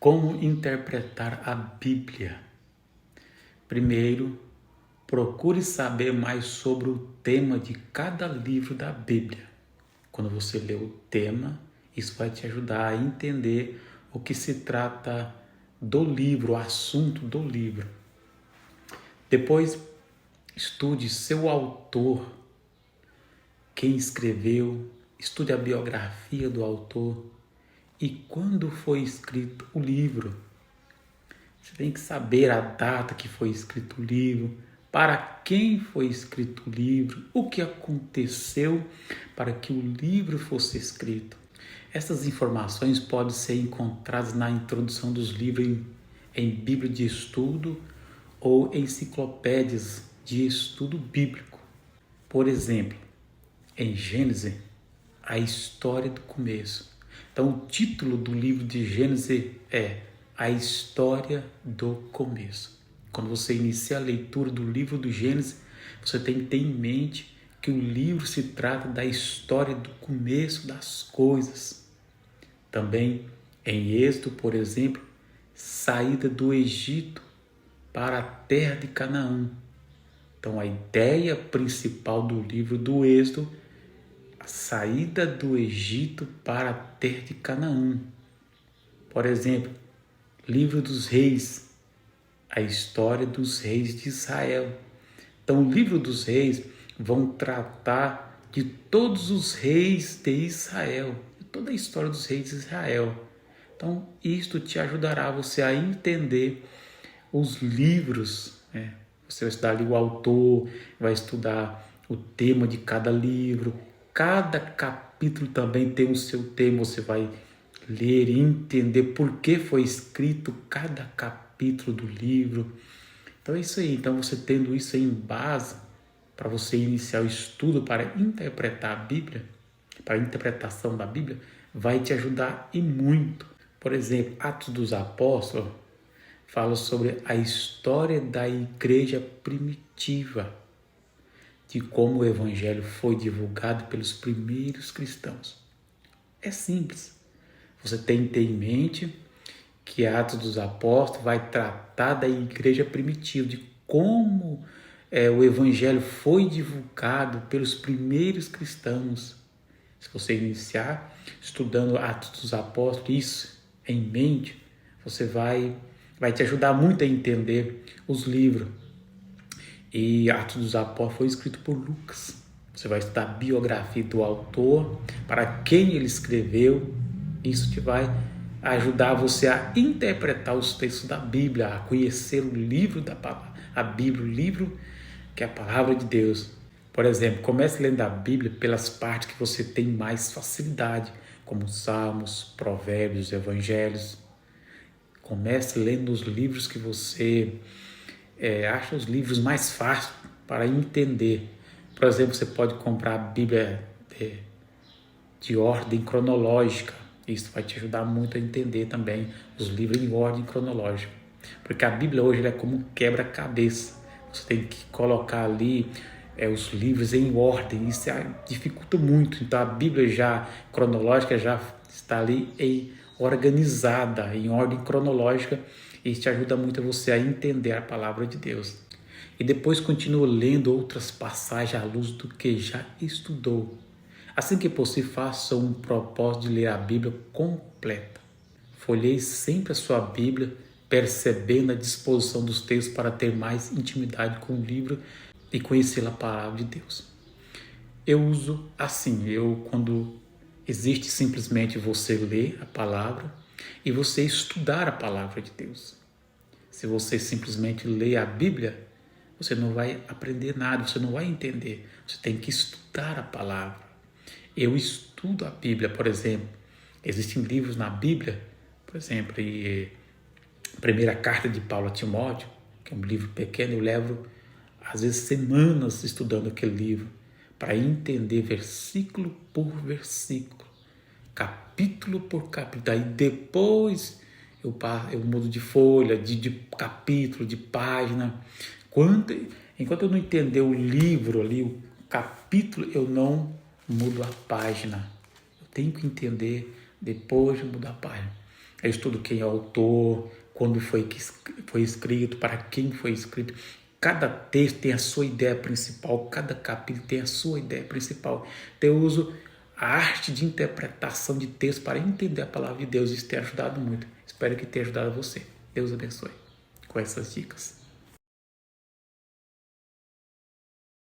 Como interpretar a Bíblia? Primeiro, procure saber mais sobre o tema de cada livro da Bíblia. Quando você lê o tema, isso vai te ajudar a entender o que se trata do livro, o assunto do livro. Depois, estude seu autor, quem escreveu, estude a biografia do autor e quando foi escrito o livro. Você tem que saber a data que foi escrito o livro, para quem foi escrito o livro, o que aconteceu para que o livro fosse escrito. Essas informações podem ser encontradas na introdução dos livros em Bíblia de estudo ou enciclopédias de estudo bíblico. Por exemplo, em Gênesis, a história do começo. Então, o título do livro de Gênesis é A História do Começo. Quando você inicia a leitura do livro do Gênesis, você tem que ter em mente que o livro se trata da história do começo das coisas. Também em Êxodo, por exemplo, saída do Egito para a terra de Canaã. Então, a ideia principal do livro do Êxodo, a saída do Egito para a terra de Canaã. Por exemplo, livro dos reis, a história dos reis de Israel. Então, o livro dos reis vão tratar de todos os reis de Israel, de toda a história dos reis de Israel. Então, isto te ajudará você a entender os livros, né? Você vai estudar ali o autor, vai estudar o tema de cada livro. Cada capítulo também tem o seu tema, você vai ler e entender por que foi escrito cada capítulo do livro. Então é isso aí. Então você tendo isso aí em base para você iniciar o estudo para interpretar a Bíblia, para a interpretação da Bíblia, vai te ajudar e muito. Por exemplo, Atos dos Apóstolos fala sobre a história da igreja primitiva, de como o evangelho foi divulgado pelos primeiros cristãos. É simples. Você tem que ter em mente que Atos dos Apóstolos vai tratar da igreja primitiva, de como o evangelho foi divulgado pelos primeiros cristãos. Se você iniciar estudando Atos dos Apóstolos, isso em mente, você vai te ajudar muito a entender os livros. E Atos dos Apóstolos foi escrito por Lucas. Você vai estudar a biografia do autor, para quem ele escreveu. Isso te vai ajudar você a interpretar os textos da Bíblia, a conhecer o livro da palavra, a Bíblia, o livro que é a palavra de Deus. Por exemplo, comece lendo a Bíblia pelas partes que você tem mais facilidade, como Salmos, Provérbios, Evangelhos. Comece lendo os livros que você acha os livros mais fáceis para entender. Por exemplo, você pode comprar a Bíblia de ordem cronológica. Isso vai te ajudar muito a entender também os livros em ordem cronológica. Porque a Bíblia hoje é como um quebra-cabeça. Você tem que colocar ali os livros em ordem. Isso dificulta muito. Então a Bíblia já cronológica já está ali organizada, em ordem cronológica. Isso te ajuda muito a você a entender a palavra de Deus. E depois continua lendo outras passagens à luz do que já estudou. Assim que possível, faça um propósito de ler a Bíblia completa. Folheie sempre a sua Bíblia, percebendo a disposição dos textos para ter mais intimidade com o livro e conhecer a palavra de Deus. Eu uso assim, quando existe simplesmente você ler a palavra e você estudar a palavra de Deus. Se você simplesmente ler a Bíblia, você não vai aprender nada, você não vai entender. Você tem que estudar a palavra. Eu estudo a Bíblia, por exemplo. Existem livros na Bíblia, por exemplo, a primeira carta de Paulo a Timóteo, que é um livro pequeno, eu levo às vezes semanas estudando aquele livro para entender versículo por versículo, capítulo por capítulo. Aí depois eu mudo de folha, de capítulo, de página. Enquanto eu não entender o livro ali, o capítulo, eu não mudo a página. Eu tenho que entender depois de mudar a página. Eu estudo quem é o autor, quando foi escrito, para quem foi escrito. Cada texto tem a sua ideia principal, cada capítulo tem a sua ideia principal. Então eu uso a arte de interpretação de texto para entender a palavra de Deus. Isso tem ajudado muito. Espero que tenha ajudado você. Deus abençoe com essas dicas.